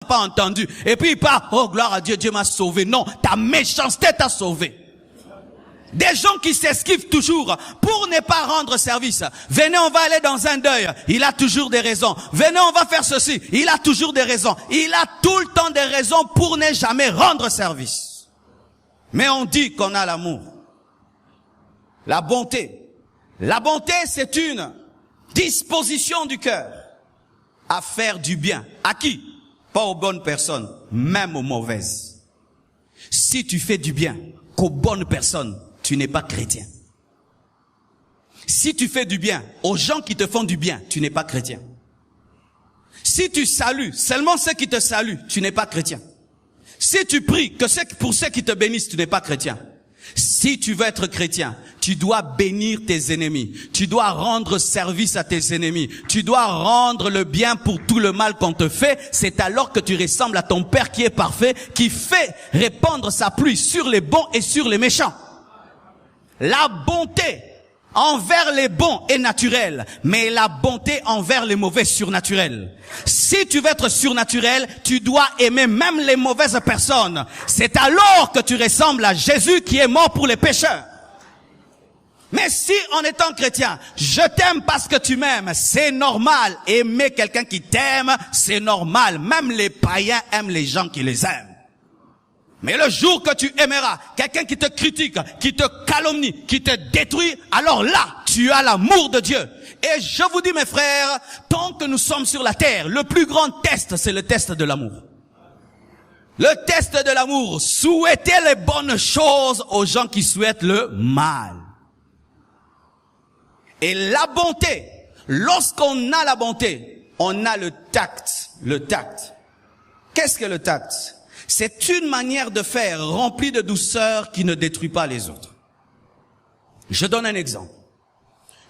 pas entendu. Et puis il part, oh gloire à Dieu, Dieu m'a sauvé. Non, ta méchanceté t'a sauvé. Des gens qui s'esquivent toujours pour ne pas rendre service. Venez, on va aller dans un deuil. Il a toujours des raisons. Venez, on va faire ceci. Il a toujours des raisons. Il a tout le temps des raisons pour ne jamais rendre service. Mais on dit qu'on a l'amour. La bonté. La bonté, c'est une disposition du cœur à faire du bien. À qui? Pas aux bonnes personnes, même aux mauvaises. Si tu fais du bien qu'aux bonnes personnes, tu n'es pas chrétien. Si tu fais du bien aux gens qui te font du bien, tu n'es pas chrétien. Si tu salues seulement ceux qui te saluent, tu n'es pas chrétien. Si tu pries que pour ceux qui te bénissent, tu n'es pas chrétien. Si tu veux être chrétien, tu dois bénir tes ennemis. Tu dois rendre service à tes ennemis. Tu dois rendre le bien pour tout le mal qu'on te fait. C'est alors que tu ressembles à ton Père qui est parfait, qui fait répandre sa pluie sur les bons et sur les méchants. La bonté envers les bons est naturelle, mais la bonté envers les mauvais est surnaturelle. Si tu veux être surnaturel, tu dois aimer même les mauvaises personnes. C'est alors que tu ressembles à Jésus qui est mort pour les pécheurs. Mais si en étant chrétien, je t'aime parce que tu m'aimes, c'est normal. Aimer quelqu'un qui t'aime, c'est normal. Même les païens aiment les gens qui les aiment. Mais le jour que tu aimeras quelqu'un qui te critique, qui te calomnie, qui te détruit, alors là, tu as l'amour de Dieu. Et je vous dis, mes frères, tant que nous sommes sur la terre, le plus grand test, c'est le test de l'amour. Le test de l'amour, souhaitez les bonnes choses aux gens qui souhaitent le mal. Et la bonté, lorsqu'on a la bonté, on a le tact. Le tact. Qu'est-ce que le tact? C'est une manière de faire remplie de douceur qui ne détruit pas les autres. Je donne un exemple.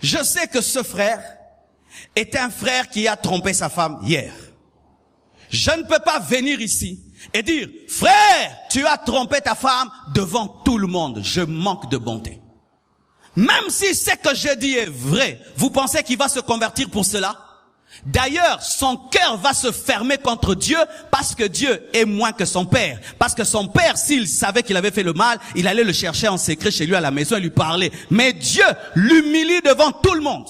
Je sais que ce frère est un frère qui a trompé sa femme hier. Je ne peux pas venir ici et dire, frère, tu as trompé ta femme devant tout le monde. Je manque de bonté. Même si ce que je dis est vrai, vous pensez qu'il va se convertir pour cela? D'ailleurs, son cœur va se fermer contre Dieu parce que Dieu est moins que son père. Parce que son père, s'il savait qu'il avait fait le mal, il allait le chercher en secret chez lui à la maison et lui parler. Mais Dieu l'humilie devant tout le monde.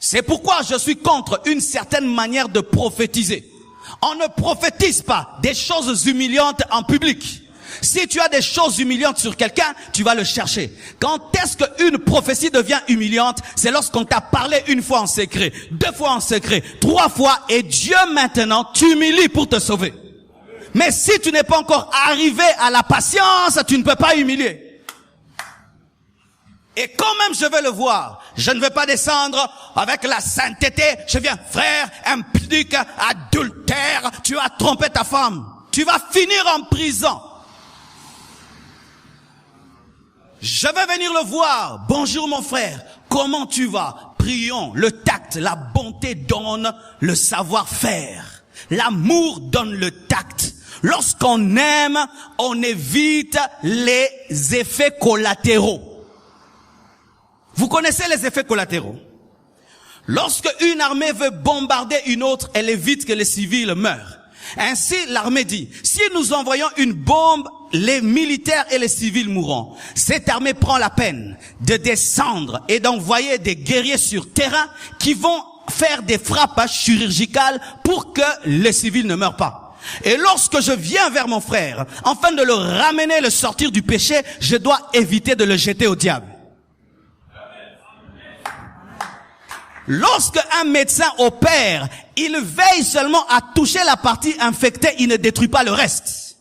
C'est pourquoi je suis contre une certaine manière de prophétiser. On ne prophétise pas des choses humiliantes en public. Si tu as des choses humiliantes sur quelqu'un, tu vas le chercher. Quand est-ce qu'une prophétie devient humiliante? C'est lorsqu'on t'a parlé une fois en secret, 2 fois en secret, 3 fois, et Dieu maintenant t'humilie pour te sauver. Mais si tu n'es pas encore arrivé à la patience, tu ne peux pas humilier. Et quand même je vais le voir, je ne vais pas descendre avec la sainteté. Je viens, frère, impudique, adultère, tu as trompé ta femme. Tu vas finir en prison. Je vais venir le voir. Bonjour mon frère, comment tu vas? Prions. Le tact, la bonté donne le savoir-faire. L'amour donne le tact. Lorsqu'on aime, on évite les effets collatéraux. Vous connaissez les effets collatéraux? Lorsque une armée veut bombarder une autre, elle évite que les civils meurent. Ainsi, l'armée dit, si nous envoyons une bombe, les militaires et les civils mourront. Cette armée prend la peine de descendre et d'envoyer des guerriers sur terrain qui vont faire des frappes chirurgicales pour que les civils ne meurent pas. Et lorsque je viens vers mon frère, afin de le ramener, le sortir du péché, je dois éviter de le jeter au diable. Lorsque un médecin opère, il veille seulement à toucher la partie infectée, il ne détruit pas le reste.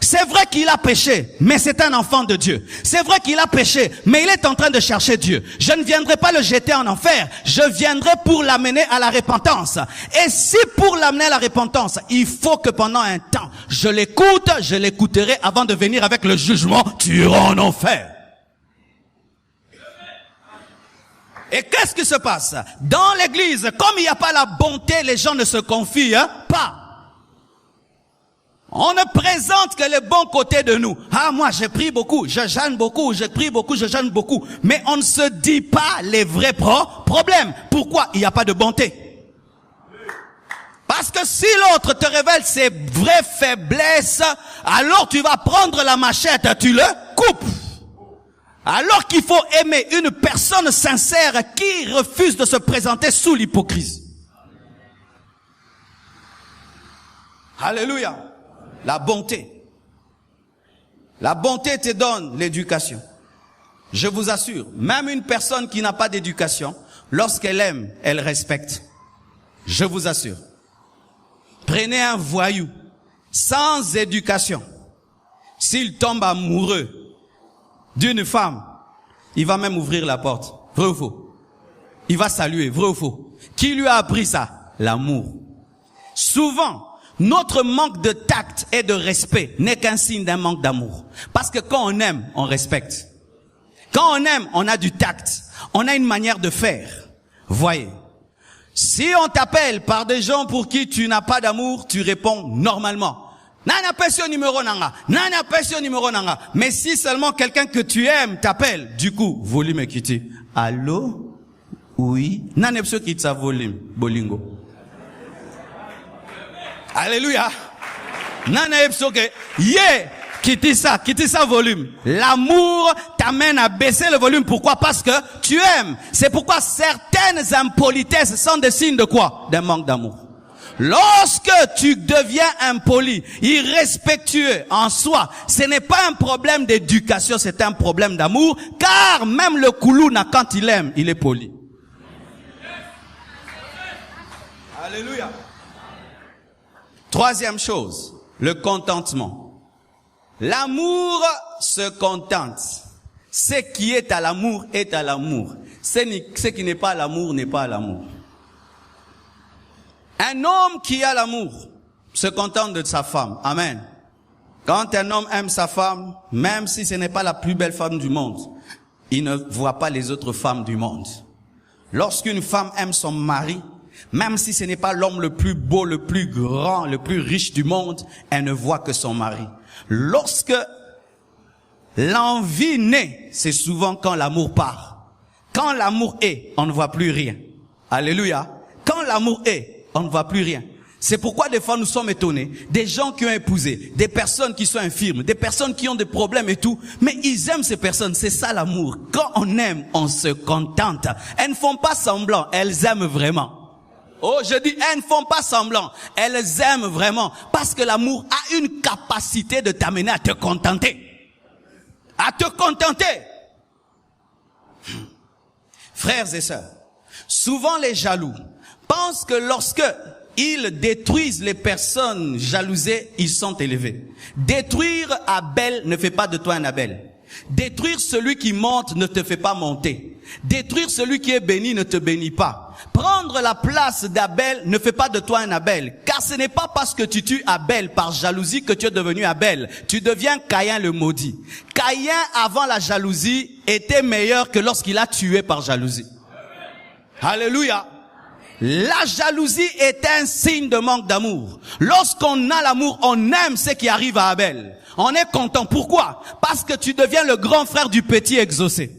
C'est vrai qu'il a péché, mais c'est un enfant de Dieu. C'est vrai qu'il a péché, mais il est en train de chercher Dieu. Je ne viendrai pas le jeter en enfer, je viendrai pour l'amener à la repentance. Et si pour l'amener à la repentance, il faut que pendant un temps, je l'écouterai avant de venir avec le jugement, tu iras en enfer. Et qu'est-ce qui se passe? Dans l'église, comme il n'y a pas la bonté, les gens ne se confient pas. On ne présente que les bons côtés de nous. Ah, moi, j'ai pris beaucoup, je jeûne beaucoup, je prie beaucoup, je jeûne beaucoup. Mais on ne se dit pas les vrais problèmes. Pourquoi? Il n'y a pas de bonté. Parce que si l'autre te révèle ses vraies faiblesses, alors tu vas prendre la machette, tu le coupes. Alors qu'il faut aimer une personne sincère qui refuse de se présenter sous l'hypocrisie. Alléluia. La bonté. La bonté te donne l'éducation. Je vous assure, même une personne qui n'a pas d'éducation, lorsqu'elle aime, elle respecte. Je vous assure. Prenez un voyou sans éducation. S'il tombe amoureux d'une femme, il va même ouvrir la porte. Vrai ou faux? Il va saluer. Vrai ou faux? Qui lui a appris ça? L'amour. Souvent, notre manque de tact et de respect n'est qu'un signe d'un manque d'amour. Parce que quand on aime, on respecte. Quand on aime, on a du tact. On a une manière de faire. Voyez. Si on t'appelle par des gens pour qui tu n'as pas d'amour, tu réponds normalement. Nana pèse au numéro nanga. Nana pèse au numéro nanga. Mais si seulement quelqu'un que tu aimes t'appelle, du coup, volume est quitté. Allô? Oui. Nana pèse quitte sa volume. Bolingo. Alléluia. Nana pèse que, yeah. Quittez ça volume. L'amour t'amène à baisser le volume. Pourquoi? Parce que tu aimes. C'est pourquoi certaines impolitesses sont des signes de quoi? D'un manque d'amour. Lorsque tu deviens impoli, irrespectueux en soi, ce n'est pas un problème d'éducation, c'est un problème d'amour, car même le Koulouna, quand il aime, il est poli. Alléluia. Troisième chose, le contentement. L'amour se contente. Ce qui est à l'amour est à l'amour. Ce qui n'est pas à l'amour n'est pas à l'amour. Un homme qui a l'amour se contente de sa femme. Amen. Quand un homme aime sa femme, même si ce n'est pas la plus belle femme du monde, il ne voit pas les autres femmes du monde. Lorsqu'une femme aime son mari, même si ce n'est pas l'homme le plus beau, le plus grand, le plus riche du monde, elle ne voit que son mari. Lorsque l'envie naît, c'est souvent quand l'amour part. Quand l'amour est, on ne voit plus rien. Alléluia. Quand l'amour est, on ne voit plus rien. C'est pourquoi des fois nous sommes étonnés. Des gens qui ont épousé, des personnes qui sont infirmes, des personnes qui ont des problèmes et tout. Mais ils aiment ces personnes, c'est ça l'amour. Quand on aime, on se contente. Elles ne font pas semblant, elles aiment vraiment. Oh, je dis, elles ne font pas semblant. Elles aiment vraiment. Parce que l'amour a une capacité de t'amener à te contenter. À te contenter. Frères et sœurs, souvent les jaloux pensent que lorsque ils détruisent les personnes jalousées, ils sont élevés. Détruire Abel ne fait pas de toi un Abel. Détruire celui qui monte ne te fait pas monter. Détruire celui qui est béni ne te bénit pas. Prendre la place d'Abel ne fait pas de toi un Abel. Car ce n'est pas parce que tu tues Abel par jalousie que tu es devenu Abel. Tu deviens Caïn le maudit. Caïn, avant la jalousie, était meilleur que lorsqu'il a tué par jalousie. Alléluia. La jalousie est un signe de manque d'amour. Lorsqu'on a l'amour, on aime ce qui arrive à Abel. On est content. Pourquoi? Parce que tu deviens le grand frère du petit exaucé.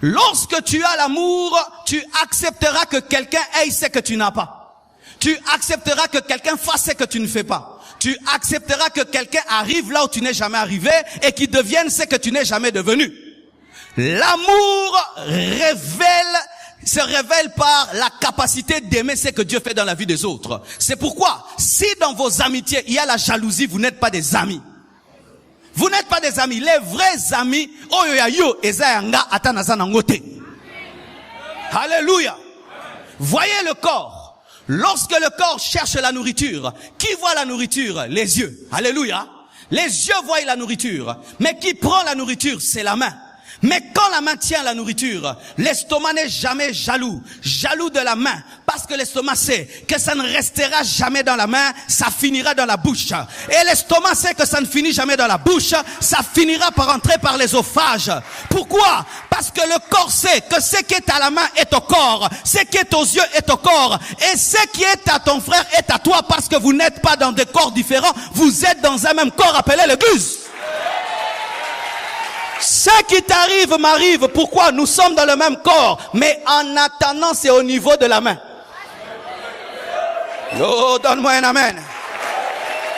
Lorsque tu as l'amour, tu accepteras que quelqu'un ait ce que tu n'as pas. Tu accepteras que quelqu'un fasse ce que tu ne fais pas. Tu accepteras que quelqu'un arrive là où tu n'es jamais arrivé et qu'il devienne ce que tu n'es jamais devenu. L'amour se révèle par la capacité d'aimer ce que Dieu fait dans la vie des autres. C'est pourquoi, si dans vos amitiés, il y a la jalousie, vous n'êtes pas des amis. Vous n'êtes pas des amis. Les vrais amis, alléluia. Voyez le corps. Lorsque le corps cherche la nourriture, qui voit la nourriture? Les yeux. Alléluia. Les yeux voient la nourriture. Mais qui prend la nourriture? C'est la main. Mais quand la main tient la nourriture, l'estomac n'est jamais jaloux. Jaloux de la main. Parce que l'estomac sait que ça ne restera jamais dans la main, ça finira dans la bouche. Et l'estomac sait que ça ne finit jamais dans la bouche, ça finira par entrer par l'œsophage. Pourquoi? Parce que le corps sait que ce qui est à la main est au corps, ce qui est aux yeux est au corps, et ce qui est à ton frère est à toi, parce que vous n'êtes pas dans des corps différents, vous êtes dans un même corps appelé l'église. Ce qui t'arrive m'arrive. Pourquoi? Nous sommes dans le même corps. Mais en attendant, c'est au niveau de la main. Oh, donne-moi un amen.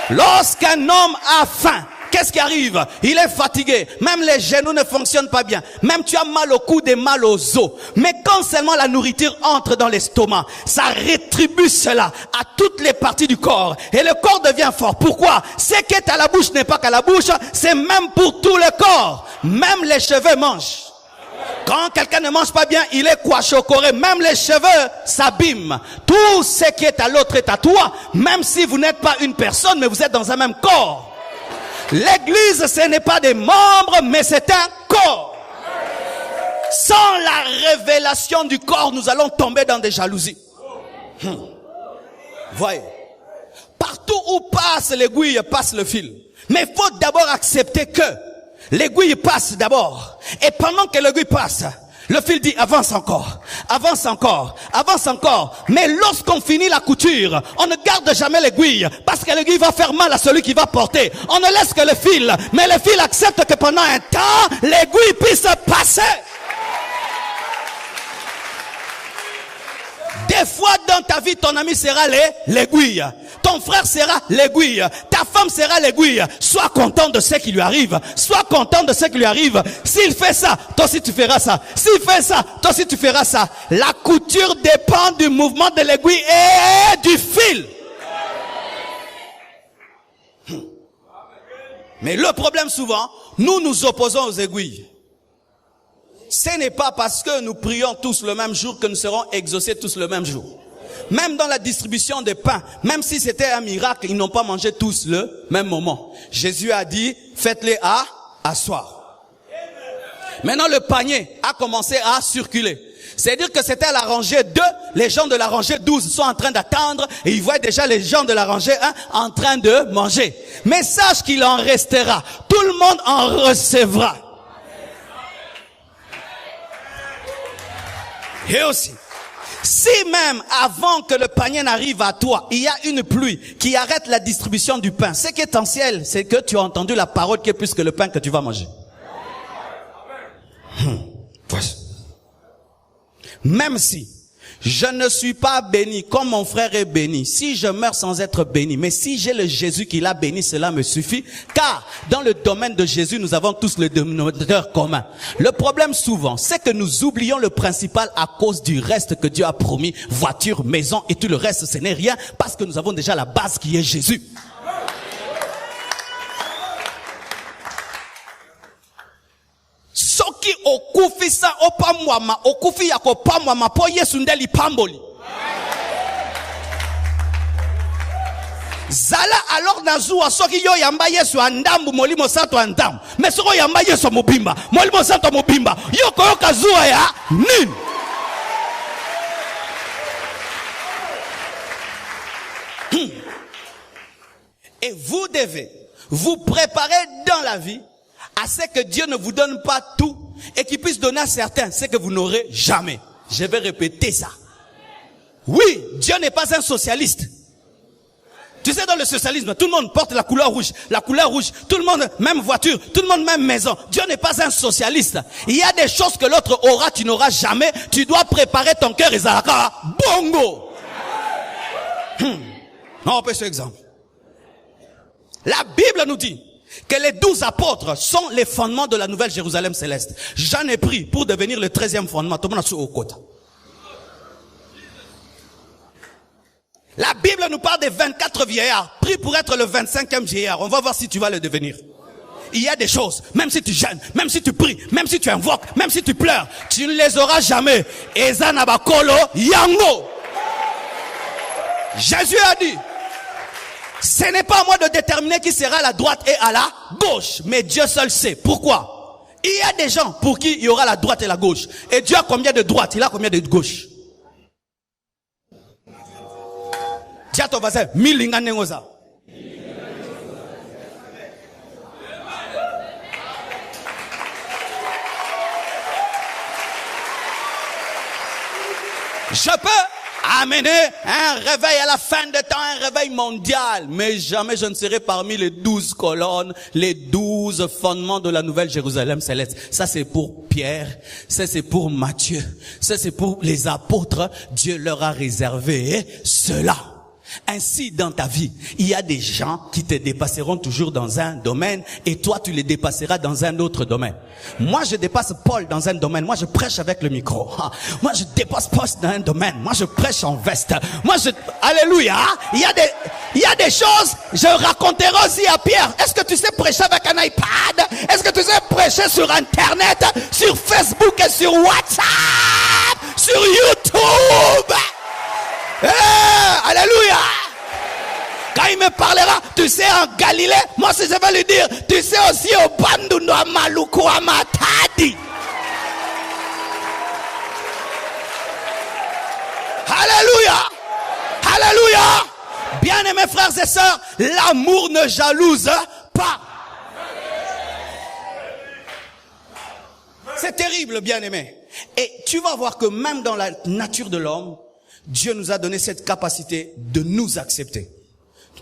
Lorsqu'un homme a faim, qu'est-ce qui arrive? Il est fatigué. Même les genoux ne fonctionnent pas bien. Même tu as mal au cou et mal aux os. Mais quand seulement la nourriture entre dans l'estomac, ça rétribue cela à toutes les parties du corps. Et le corps devient fort. Pourquoi? Ce qui est à la bouche n'est pas qu'à la bouche. C'est même pour tout le corps. Même les cheveux mangent. Quand quelqu'un ne mange pas bien, il est quachocoré. Même les cheveux s'abîment. Tout ce qui est à l'autre est à toi. Même si vous n'êtes pas une personne, mais vous êtes dans un même corps. L'église, ce n'est pas des membres, mais c'est un corps. Sans la révélation du corps, nous allons tomber dans des jalousies. Voyez. Partout où passe l'aiguille, passe le fil. Mais il faut d'abord accepter que l'aiguille passe d'abord. Et pendant que l'aiguille passe, le fil dit avance encore, avance encore, avance encore. Mais lorsqu'on finit la couture, on ne garde jamais l'aiguille parce que l'aiguille va faire mal à celui qui va porter. On ne laisse que le fil. Mais le fil accepte que pendant un temps, l'aiguille puisse passer. Des fois dans ta vie, ton ami sera l'aiguille. Ton frère sera l'aiguille. Ta femme sera l'aiguille. Sois content de ce qui lui arrive. Sois content de ce qui lui arrive. S'il fait ça, toi aussi tu feras ça. S'il fait ça, toi aussi tu feras ça. La couture dépend du mouvement de l'aiguille et du fil. Mais le problème souvent, nous nous opposons aux aiguilles. Ce n'est pas parce que nous prions tous le même jour que nous serons exaucés tous le même jour. Même dans la distribution des pains, même si c'était un miracle, ils n'ont pas mangé tous le même moment. Jésus a dit, faites-les asseoir. Maintenant, le panier a commencé à circuler. C'est-à-dire que c'était à la rangée 2, les gens de la rangée 12 sont en train d'attendre et ils voient déjà les gens de la rangée 1 en train de manger. Mais sache qu'il en restera. Tout le monde en recevra. Et aussi, si même avant que le panier n'arrive à toi, il y a une pluie qui arrête la distribution du pain, ce qui est essentiel, c'est que tu as entendu la parole qui est plus que le pain que tu vas manger. Même si je ne suis pas béni comme mon frère est béni, si je meurs sans être béni, mais si j'ai le Jésus qui l'a béni, cela me suffit, car dans le domaine de Jésus, nous avons tous le dénominateur commun. Le problème souvent, c'est que nous oublions le principal à cause du reste que Dieu a promis, voiture, maison et tout le reste, ce n'est rien, parce que nous avons déjà la base qui est Jésus. Soki okufi sa opamwama okufi yako pamwama po Yesu ndeli pamboli. Zala alors nazua soki yo yamba Yesu andambu molimo santo andambu. Mais soko yamba Yesu mobimba, molimo santo mobimba. Yo koyoka zua ya nini? Et vous devez vous préparer dans la vie à ce que Dieu ne vous donne pas tout et qu'il puisse donner à certains ce que vous n'aurez jamais. Je vais répéter ça. Oui, Dieu n'est pas un socialiste. Tu sais, dans le socialisme, tout le monde porte la couleur rouge, tout le monde même voiture, tout le monde même maison. Dieu n'est pas un socialiste. Il y a des choses que l'autre aura, tu n'auras jamais. Tu dois préparer ton cœur et zalaka bongo. On peut ce exemple. La Bible nous dit que les 12 apôtres sont les fondements de la nouvelle Jérusalem céleste. J'en ai pris pour devenir le 13e fondement. La Bible nous parle des 24 vieillards, pris pour être le 25e vieillard. On va voir si tu vas le devenir. Il y a des choses, même si tu jeûnes, même si tu pries, même si tu invoques, même si tu pleures, tu ne les auras jamais. Ezanabakolo yango. Jésus a dit, ce n'est pas à moi de déterminer qui sera à la droite et à la gauche. Mais Dieu seul sait. Pourquoi? Il y a des gens pour qui il y aura la droite et la gauche. Et Dieu a combien de droite? Il a combien de gauche? Dis à ton voisin, milinga nengoza. Je peux amener un réveil à la fin des temps, un réveil mondial. Mais jamais je ne serai parmi les 12 colonnes, les 12 fondements de la nouvelle Jérusalem céleste. Ça c'est pour Pierre, ça c'est pour Matthieu, ça c'est pour les apôtres. Dieu leur a réservé cela. Ainsi, dans ta vie, il y a des gens qui te dépasseront toujours dans un domaine et toi, tu les dépasseras dans un autre domaine. Moi, je dépasse Paul dans un domaine. Moi, je prêche avec le micro. Moi, je dépasse Paul dans un domaine. Moi, je prêche en veste. Alléluia. Il y a des choses, je raconterai aussi à Pierre. Est-ce que tu sais prêcher avec un iPad? Est-ce que tu sais prêcher sur Internet, sur Facebook et sur WhatsApp, sur YouTube? Alléluia. Quand il me parlera, tu sais, en Galilée, moi si je vais lui dire, tu sais aussi au Bandundu Amaluku Amatadi. Alléluia. Alléluia. Bien-aimés frères et sœurs, l'amour ne jalouse pas. C'est terrible, bien-aimé. Et tu vas voir que même dans la nature de l'homme, Dieu nous a donné cette capacité de nous accepter.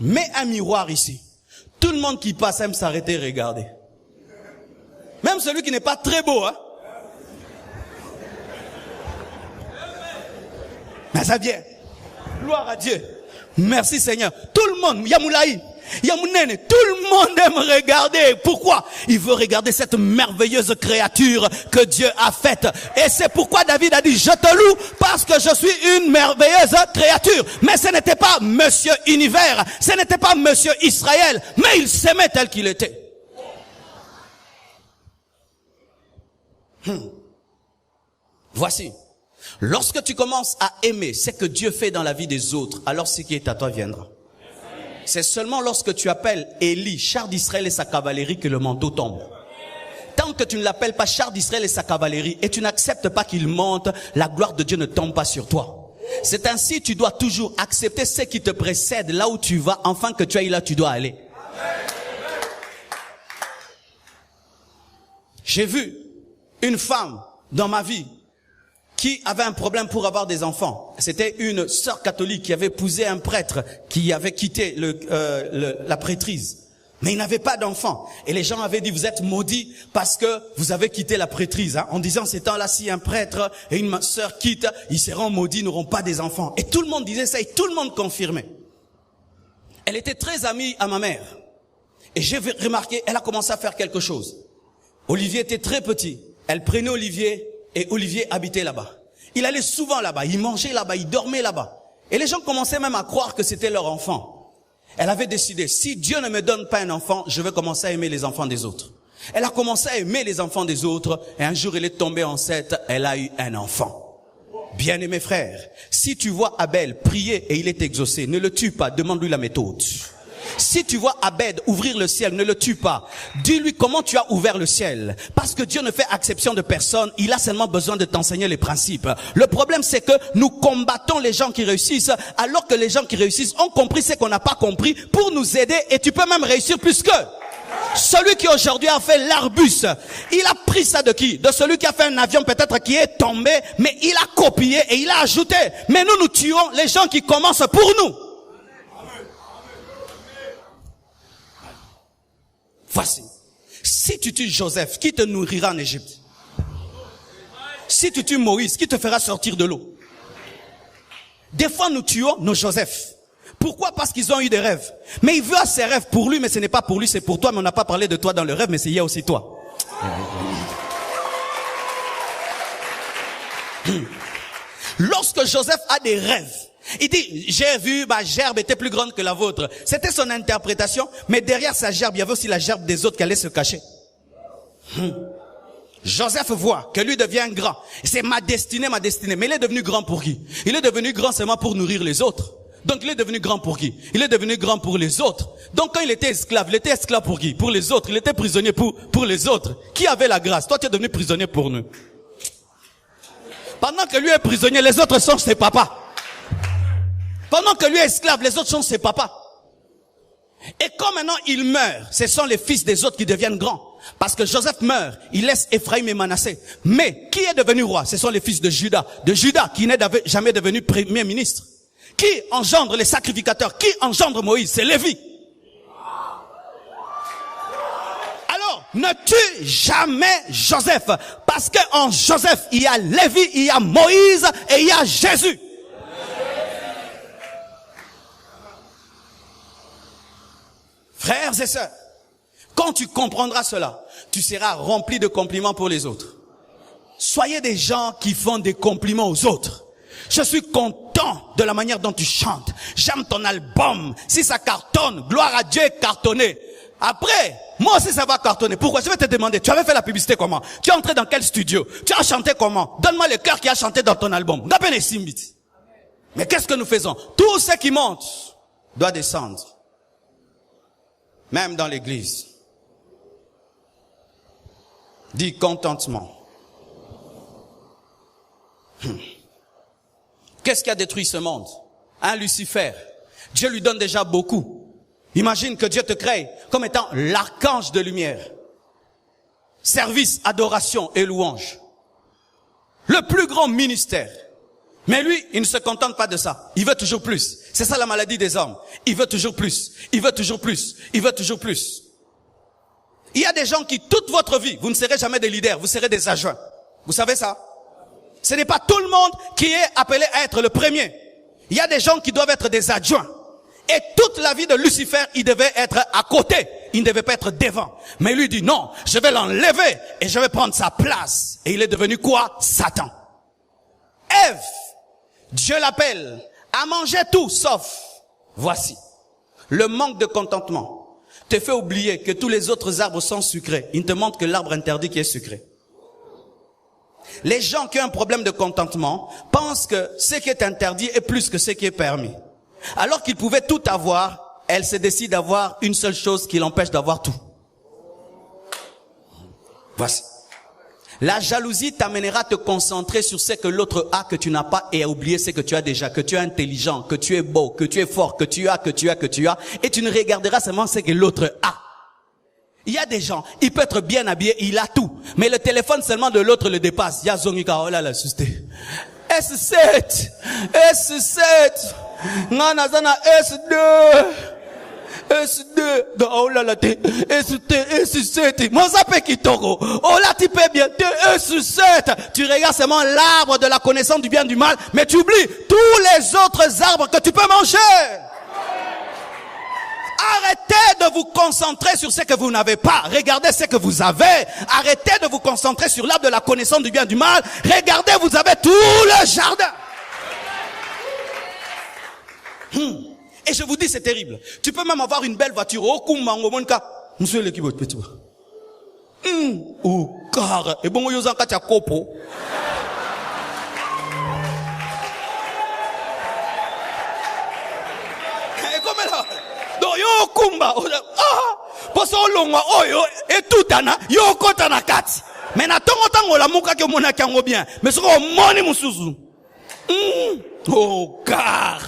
Mets un miroir ici. Tout le monde qui passe aime s'arrêter et regarder. Même celui qui n'est pas très beau, hein. Mais ça vient. Gloire à Dieu. Merci Seigneur. Tout le monde, Yamoulaï, Yamounene, tout le monde aime regarder. Pourquoi? Il veut regarder cette merveilleuse créature que Dieu a faite. Et c'est pourquoi David a dit, je te loue parce que je suis une merveilleuse créature. Mais ce n'était pas Monsieur Univers, ce n'était pas Monsieur Israël, mais il s'aimait tel qu'il était. Voici. Lorsque tu commences à aimer ce que Dieu fait dans la vie des autres, alors ce qui est à toi viendra. C'est seulement lorsque tu appelles Élie, char d'Israël et sa cavalerie, que le manteau tombe. Tant que tu ne l'appelles pas char d'Israël et sa cavalerie, et tu n'acceptes pas qu'il monte, la gloire de Dieu ne tombe pas sur toi. C'est ainsi, tu dois toujours accepter ce qui te précède là où tu vas, afin que tu ailles là où tu dois aller. J'ai vu une femme dans ma vie qui avait un problème pour avoir des enfants. C'était une sœur catholique qui avait épousé un prêtre qui avait quitté la prêtrise. Mais il n'avait pas d'enfants. Et les gens avaient dit, vous êtes maudits parce que vous avez quitté la prêtrise. En disant, ces temps-là, si un prêtre et une sœur quittent, ils seront maudits, n'auront pas des enfants. Et tout le monde disait ça et tout le monde confirmait. Elle était très amie à ma mère. Et j'ai remarqué, elle a commencé à faire quelque chose. Olivier était très petit. Elle prenait Olivier et Olivier habitait là-bas. Il allait souvent là-bas, il mangeait là-bas, il dormait là-bas. Et les gens commençaient même à croire que c'était leur enfant. Elle avait décidé, si Dieu ne me donne pas un enfant, je vais commencer à aimer les enfants des autres. Elle a commencé à aimer les enfants des autres, et un jour elle est tombée enceinte, elle a eu un enfant. Bien-aimés frères, si tu vois Abel prier et il est exaucé, ne le tue pas, demande-lui la méthode. Si tu vois Abed ouvrir le ciel, ne le tue pas. Dis-lui comment tu as ouvert le ciel. Parce que Dieu ne fait exception de personne. Il a seulement besoin de t'enseigner les principes. Le problème, c'est que nous combattons les gens qui réussissent, alors que les gens qui réussissent ont compris ce qu'on n'a pas compris pour nous aider. Et tu peux même réussir plus qu'eux. Celui qui aujourd'hui a fait l'Airbus, il a pris ça de qui? De celui qui a fait un avion peut-être qui est tombé, mais il a copié et il a ajouté. Mais nous tuons les gens qui commencent pour nous. Voici. Si tu tues Joseph, qui te nourrira en Égypte? Si tu tues Moïse, qui te fera sortir de l'eau? Des fois, nous tuons nos Joseph. Pourquoi? Parce qu'ils ont eu des rêves. Mais il veut ses rêves pour lui, mais ce n'est pas pour lui, c'est pour toi. Mais on n'a pas parlé de toi dans le rêve, mais c'est hier aussi toi. Lorsque Joseph a des rêves, il dit, j'ai vu, ma gerbe était plus grande que la vôtre. C'était son interprétation, mais derrière sa gerbe, il y avait aussi la gerbe des autres qui allaient se cacher. Joseph voit que lui devient grand. C'est ma destinée. Mais il est devenu grand pour qui? Il est devenu grand seulement pour nourrir les autres. Donc il est devenu grand pour qui? Il est devenu grand pour les autres. Donc quand il était esclave pour qui? Pour les autres. Il était prisonnier pour les autres. Qui avait la grâce? Toi, tu es devenu prisonnier pour nous. Pendant que lui est prisonnier, les autres sont ses papas. Pendant que lui est esclave, les autres sont ses papas. Et quand maintenant il meurt, ce sont les fils des autres qui deviennent grands. Parce que Joseph meurt, il laisse Ephraïm et Manassé. Mais qui est devenu roi? Ce sont les fils de Juda. De Juda qui n'est jamais devenu premier ministre. Qui engendre les sacrificateurs? Qui engendre Moïse? C'est Lévi. Alors, ne tue jamais Joseph. Parce qu'en Joseph, il y a Lévi, il y a Moïse et il y a Jésus. Frères et sœurs, quand tu comprendras cela, tu seras rempli de compliments pour les autres. Soyez des gens qui font des compliments aux autres. Je suis content de la manière dont tu chantes. J'aime ton album. Si ça cartonne, gloire à Dieu, cartonné. Après, moi aussi ça va cartonner. Pourquoi? Je vais te demander, tu avais fait la publicité comment? Tu es entré dans quel studio? Tu as chanté comment? Donne-moi le cœur qui a chanté dans ton album. Mais qu'est-ce que nous faisons? Tout ce qui monte doit descendre. Même dans l'église. Dis contentement. Qu'est-ce qui a détruit ce monde? Un Lucifer. Dieu lui donne déjà beaucoup. Imagine que Dieu te crée comme étant l'archange de lumière. Service, adoration et louange. Le plus grand ministère. Mais lui, il ne se contente pas de ça. Il veut toujours plus. C'est ça la maladie des hommes. Il veut toujours plus. Il veut toujours plus. Il veut toujours plus. Il y a des gens qui, toute votre vie, vous ne serez jamais des leaders, vous serez des adjoints. Vous savez ça? Ce n'est pas tout le monde qui est appelé à être le premier. Il y a des gens qui doivent être des adjoints. Et toute la vie de Lucifer, il devait être à côté. Il ne devait pas être devant. Mais lui dit non, je vais l'enlever et je vais prendre sa place. Et il est devenu quoi? Satan. Ève, Dieu l'appelle à manger tout sauf. Voici. Le manque de contentement te fait oublier que tous les autres arbres sont sucrés. Il ne te montre que l'arbre interdit qui est sucré. Les gens qui ont un problème de contentement pensent que ce qui est interdit est plus que ce qui est permis. Alors qu'ils pouvaient tout avoir, elle se décide d'avoir une seule chose qui l'empêche d'avoir tout. Voici. La jalousie t'amènera à te concentrer sur ce que l'autre a que tu n'as pas et à oublier ce que tu as déjà, que tu es intelligent, que tu es beau, que tu es fort, que tu as, et tu ne regarderas seulement ce que l'autre a. Il y a des gens, il peut être bien habillé, il a tout, mais le téléphone seulement de l'autre le dépasse. Il y a Zongika, oh là là, susté. S7, Nanazana S2, oh là là, S7, moi ça peut kitoko, oh là tu peux bien, S7, tu regardes seulement l'arbre de la connaissance du bien et du mal, mais tu oublies tous les autres arbres que tu peux manger. Arrêtez de vous concentrer sur ce que vous n'avez pas. Regardez ce que vous avez. Arrêtez de vous concentrer sur l'arbre de la connaissance du bien et du mal. Regardez, vous avez tout le jardin. Et je vous dis, c'est terrible. Tu peux même avoir une belle voiture. Monsieur l'équipe, petit. Oh, car. Et bon, yozan katia kopo. Yo kumba poso longwa oyo etutana yo kota na kati mais na tongo tango la muka ke mona kango bien mais soko moni musuzu oh car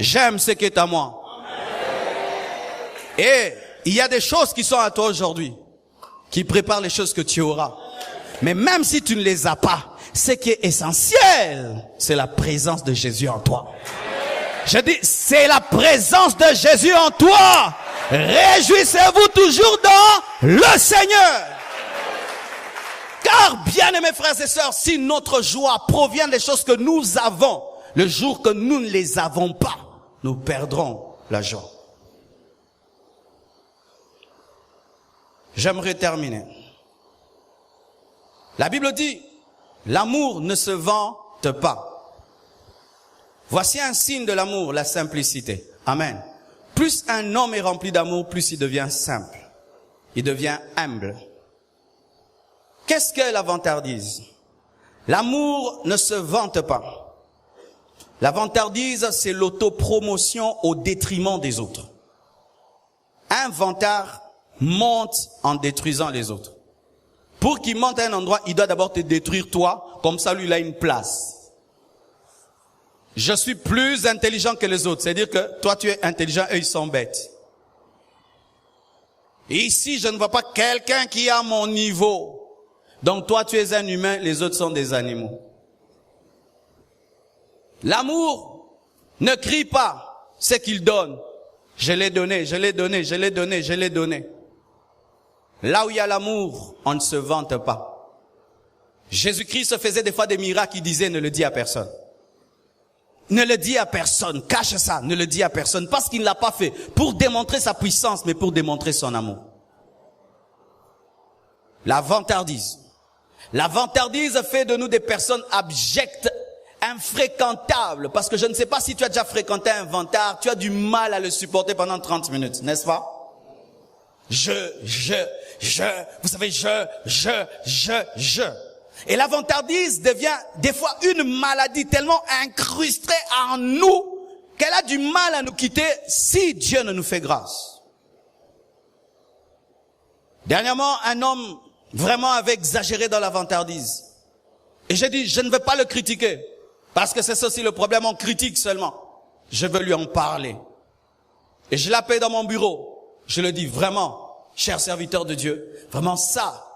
j'aime ce qui est à moi. Et il y a des choses qui sont à toi aujourd'hui qui préparent les choses que tu auras, mais même si tu ne les as pas, ce qui est essentiel, c'est la présence de Jésus en toi. Je dis, c'est la présence de Jésus en toi. Réjouissez-vous toujours dans le Seigneur. Car, bien-aimés frères et sœurs, si notre joie provient des choses que nous avons, le jour que nous ne les avons pas, nous perdrons la joie. J'aimerais terminer. La Bible dit, l'amour ne se vante pas. Voici un signe de l'amour, la simplicité. Amen. Plus un homme est rempli d'amour, plus il devient simple. Il devient humble. Qu'est-ce que la vantardise? L'amour ne se vante pas. La vantardise, c'est l'autopromotion au détriment des autres. Un vantard monte en détruisant les autres. Pour qu'il monte à un endroit, il doit d'abord te détruire toi, comme ça lui il a une place. Je suis plus intelligent que les autres, c'est-à-dire que toi tu es intelligent, eux ils sont bêtes. Et ici, je ne vois pas quelqu'un qui a mon niveau. Donc toi tu es un humain, les autres sont des animaux. L'amour ne crie pas ce qu'il donne. Je l'ai donné, je l'ai donné, je l'ai donné, je l'ai donné. Là où il y a l'amour, on ne se vante pas. Jésus-Christ faisait des fois des miracles, il disait ne le dis à personne. ne le dit à personne. Cache ça, ne le dit à personne. Parce qu'il ne l'a pas fait pour démontrer sa puissance, mais pour démontrer son amour. La vantardise. La vantardise fait de nous des personnes abjectes, infréquentables. Parce que je ne sais pas si tu as déjà fréquenté un vantard, tu as du mal à le supporter pendant 30 minutes, n'est-ce pas? Vous savez, Et la vantardise devient des fois une maladie tellement incrustée en nous qu'elle a du mal à nous quitter si Dieu ne nous fait grâce. Dernièrement, un homme vraiment avait exagéré dans la vantardise. Et j'ai dit, je ne veux pas le critiquer. Parce que c'est ça aussi le problème, on critique seulement. Je veux lui en parler. Et je l'appelle dans mon bureau. Je le dis vraiment, cher serviteur de Dieu, vraiment ça.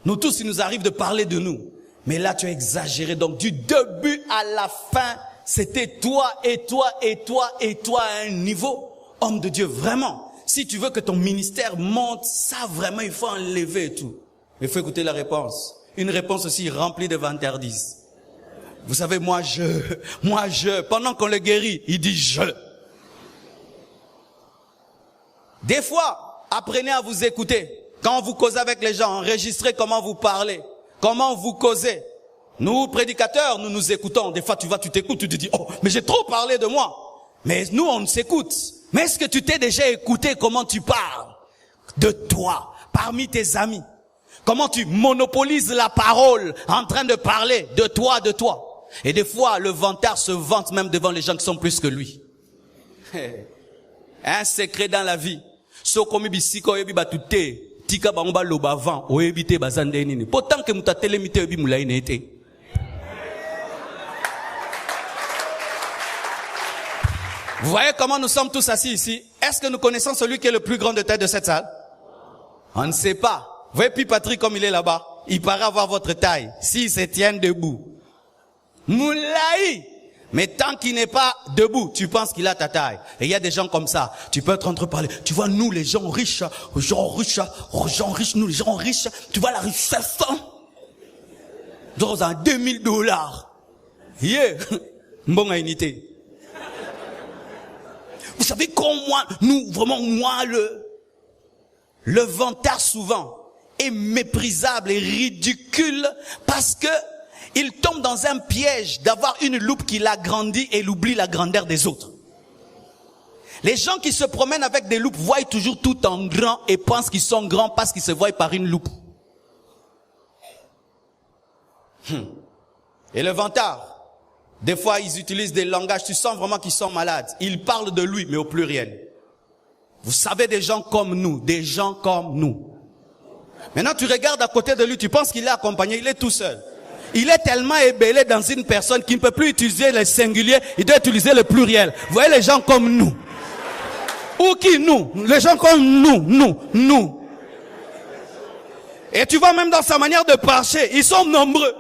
Nous tous, il nous arrive de parler de nous. Mais là, tu as exagéré. Donc, du début à la fin, c'était toi et toi et toi et toi à un niveau. Homme de Dieu, vraiment. Si tu veux que ton ministère monte, ça vraiment, il faut enlever et tout. Il faut écouter la réponse. Une réponse aussi remplie de vantardises. Vous savez, moi je, pendant qu'on le guérit, il dit je. Des fois, apprenez à vous écouter. Quand vous causez avec les gens, enregistrez comment vous parlez, comment vous causez. Nous, prédicateurs, nous nous écoutons. Des fois, tu t'écoutes, tu te dis, oh, mais j'ai trop parlé de moi. Mais nous, on s'écoute. Mais est-ce que tu t'es déjà écouté comment tu parles de toi, parmi tes amis? Comment tu monopolises la parole en train de parler de toi, de toi? Et des fois, le vantard se vante même devant les gens qui sont plus que lui. Un secret dans la vie. Pourtant que muta telemite obi mulaine ete. Vous voyez comment nous sommes tous assis ici? Est-ce que nous connaissons celui qui est le plus grand de tête de cette salle? On ne sait pas. Vous voyez puis Patrick comme il est là-bas. Il paraît avoir votre taille. S'il se tient debout. Moulaï! Mais tant qu'il n'est pas debout, tu penses qu'il a ta taille. Et il y a des gens comme ça. Tu peux être en train de parler. Tu vois, nous, les gens riches, nous, les gens riches, tu vois la richesse. Dans un $2000. Yeah! Bon unité. Vous savez comment moi, le vantard souvent est méprisable et ridicule parce que il tombe dans un piège d'avoir une loupe qui l'agrandit et il oublie la grandeur des autres. Les gens qui se promènent avec des loupes voient toujours tout en grand et pensent qu'ils sont grands parce qu'ils se voient par une loupe. Et le vantard, des fois ils utilisent des langages, tu sens vraiment qu'ils sont malades. Ils parlent de lui, mais au pluriel. Vous savez, des gens comme nous. Maintenant tu regardes à côté de lui, tu penses qu'il est accompagné, il est tout seul. Il est tellement ébélé dans une personne qu'il ne peut plus utiliser le singulier, il doit utiliser le pluriel. Vous voyez les gens comme nous. Ou qui nous? Les gens comme nous. Et tu vois même dans sa manière de marcher, ils sont nombreux.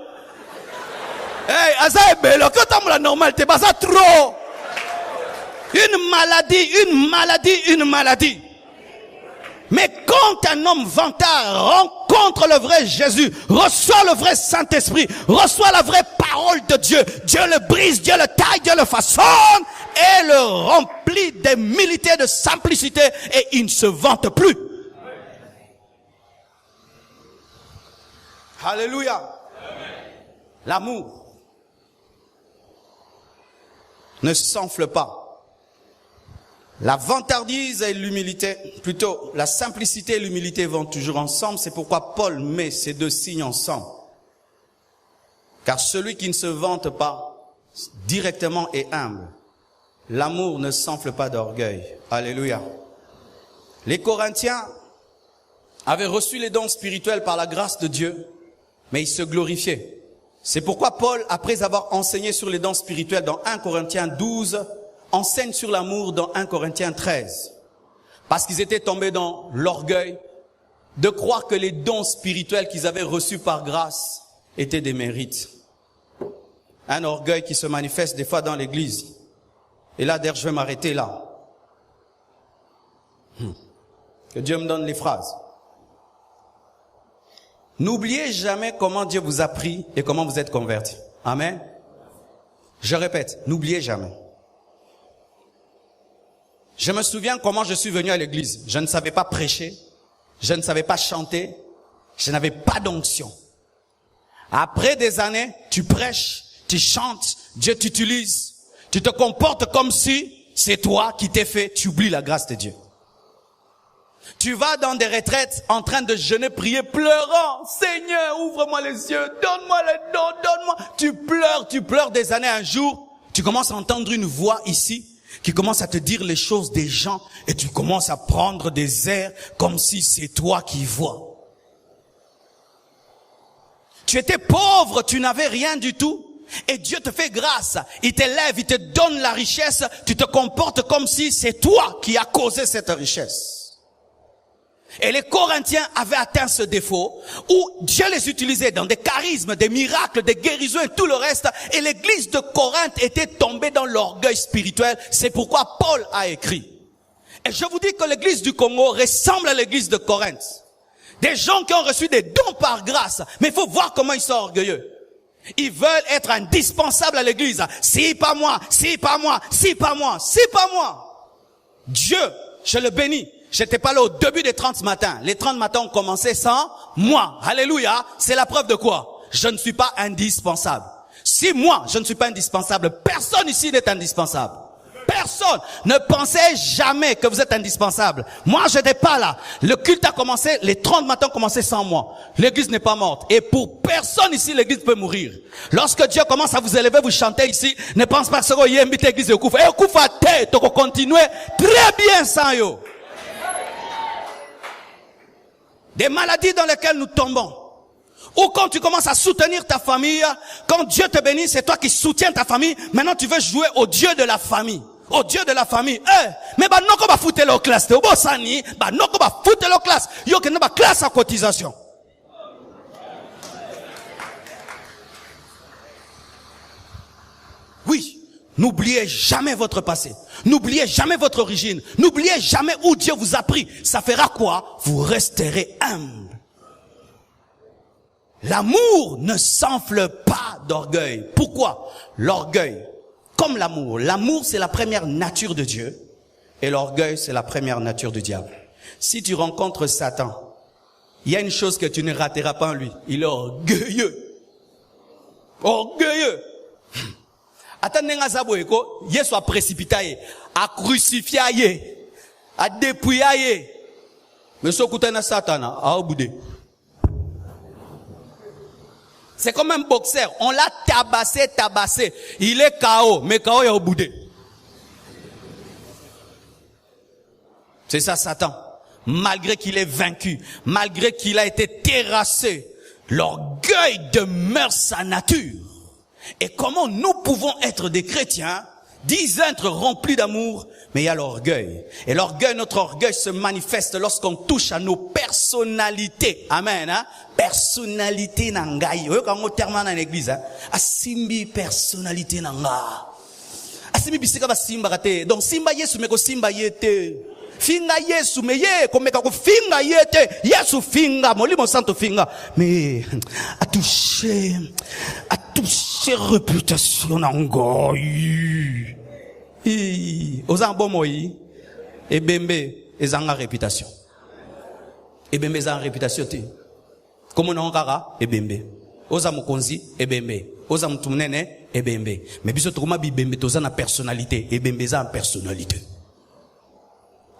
Hey, Aza ébélé, quand t'as la normale, t'es pas ça trop. Une maladie. Mais quand un homme vantard rencontre le vrai Jésus, reçoit le vrai Saint-Esprit, reçoit la vraie parole de Dieu, Dieu le brise, Dieu le taille, Dieu le façonne et le remplit d'humilité, de simplicité et il ne se vante plus. Alléluia. L'amour ne s'enfle pas. La vantardise et l'humilité, plutôt la simplicité et l'humilité vont toujours ensemble. C'est pourquoi Paul met ces deux signes ensemble. Car celui qui ne se vante pas directement est humble. L'amour ne s'enfle pas d'orgueil. Alléluia. Les Corinthiens avaient reçu les dons spirituels par la grâce de Dieu, mais ils se glorifiaient. C'est pourquoi Paul, après avoir enseigné sur les dons spirituels dans 1 Corinthiens 12, enseigne sur l'amour dans 1 Corinthiens 13. Parce qu'ils étaient tombés dans l'orgueil de croire que les dons spirituels qu'ils avaient reçus par grâce étaient des mérites. Un orgueil qui se manifeste des fois dans l'église. Et là, d'ailleurs, je vais m'arrêter là. Que Dieu me donne les phrases. N'oubliez jamais comment Dieu vous a pris et comment vous êtes convertis. Amen. Je répète, n'oubliez jamais. Je me souviens comment je suis venu à l'église. Je ne savais pas prêcher. Je ne savais pas chanter. Je n'avais pas d'onction. Après des années, tu prêches, tu chantes, Dieu t'utilise. Tu te comportes comme si c'est toi qui t'es fait. Tu oublies la grâce de Dieu. Tu vas dans des retraites en train de jeûner, prier, pleurant. Seigneur, ouvre-moi les yeux, donne-moi les dons, donne-moi. Tu pleures des années. Un jour, tu commences à entendre une voix ici qui commence à te dire les choses des gens et tu commences à prendre des airs comme si c'est toi qui vois. Tu étais pauvre, tu n'avais rien du tout et Dieu te fait grâce. Il t'élève, il te donne la richesse. Tu te comportes comme si c'est toi qui as causé cette richesse. Et les Corinthiens avaient atteint ce défaut où Dieu les utilisait dans des charismes, des miracles, des guérisons et tout le reste. Et l'église de Corinthe était tombée dans l'orgueil spirituel. C'est pourquoi Paul a écrit. Et je vous dis que l'église du Congo ressemble à l'église de Corinthe. Des gens qui ont reçu des dons par grâce. Mais il faut voir comment ils sont orgueilleux. Ils veulent être indispensables à l'église. Si pas moi, si pas moi, si pas moi, si pas moi. Dieu, je le bénis. J'étais pas là au début des 30 matins. Les 30 matins ont commencé sans moi. Alléluia. C'est la preuve de quoi? Je ne suis pas indispensable. Si moi, je ne suis pas indispensable, personne ici n'est indispensable. Personne. Ne pensez jamais que vous êtes indispensable. Moi, je n'étais pas là. Le culte a commencé, les 30 matins ont commencé sans moi. L'église n'est pas morte. Et pour personne ici, l'église peut mourir. Lorsque Dieu commence à vous élever, vous chantez ici, ne pense pas que vous invite l'église au coup. Et au coup, tu vas continuer très bien sans yo. Des maladies dans lesquelles nous tombons. Ou quand tu commences à soutenir ta famille, quand Dieu te bénit, c'est toi qui soutiens ta famille. Maintenant, tu veux jouer au Dieu de la famille. Au Dieu de la famille. Mais bah non, qu'on va foutre leur classe. T'es au bon sani, bah non, qu'on va foutre leur classe. Yo, qu'on va classe à cotisation. Oui. N'oubliez jamais votre passé. N'oubliez jamais votre origine. N'oubliez jamais où Dieu vous a pris. Ça fera quoi? Vous resterez humble. L'amour ne s'enfle pas d'orgueil. Pourquoi? L'orgueil, comme l'amour. L'amour, c'est la première nature de Dieu. Et l'orgueil, c'est la première nature du diable. Si tu rencontres Satan, il y a une chose que tu ne rateras pas en lui. Il est orgueilleux. Orgueilleux. Attendez, Yesu a précipité, a crucifié, a dépouillé. Mais ce côté de Satan, a boudé. C'est comme un boxeur. On l'a tabassé. Il est KO, mais KO est au boudé. C'est ça Satan. Malgré qu'il est vaincu, malgré qu'il a été terrassé, l'orgueil demeure sa nature. Et comment nous pouvons être des chrétiens, disent être remplis d'amour, mais il y a l'orgueil. Et l'orgueil, notre orgueil se manifeste lorsqu'on touche à nos personnalités. Amen, hein? Personnalité nangai. Vous quand on termine dans l'église, hein? Asimbi personnalité nanga. Asimbi bisika ba simba kate. Donc simba Yesu meko simba yete. Finga Yesu me ye komeka ko finga yete. Yesu finga, molimo santo finga. Mais a touché réputation nangai. Oza bomoyi ebembe ezanga réputation. Ebembe ezanga réputation te. Comme on kaka ebembe. Oza mokonzi ebembe. Oza mutunene ebembe. Mais biso tokoma bibembe toza na personnalité, ebembe za personnalité.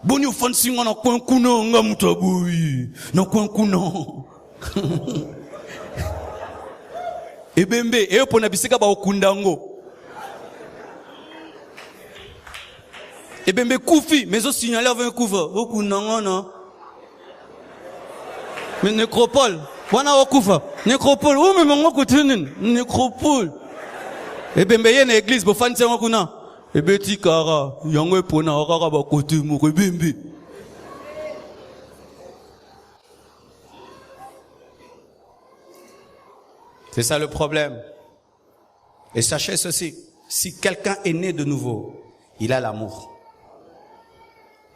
Boni ufansi ngona kwenkuno nga mutabuyi. No kwenkuno. Ebembe eyo pona bisika ba okundango. Ebembe koufi, mais au signaler avec un couvre. Beaucoup non. Mais nécropole. Wana okufa. Nécropole. Oh mais mon côté nécropole. Ebembe yé na église bo fan tsengo kuna. Ebeti kara, yango epona okaka ba côté mo ebembe. C'est ça le problème. Et sachez ceci, si quelqu'un est né de nouveau, il a l'amour.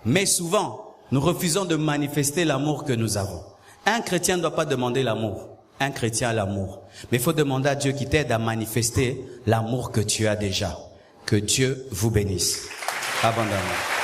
Mais souvent, nous refusons de manifester l'amour que nous avons. Un chrétien ne doit pas demander l'amour. Un chrétien a l'amour. Mais il faut demander à Dieu qui t'aide à manifester l'amour que tu as déjà. Que Dieu vous bénisse abondamment.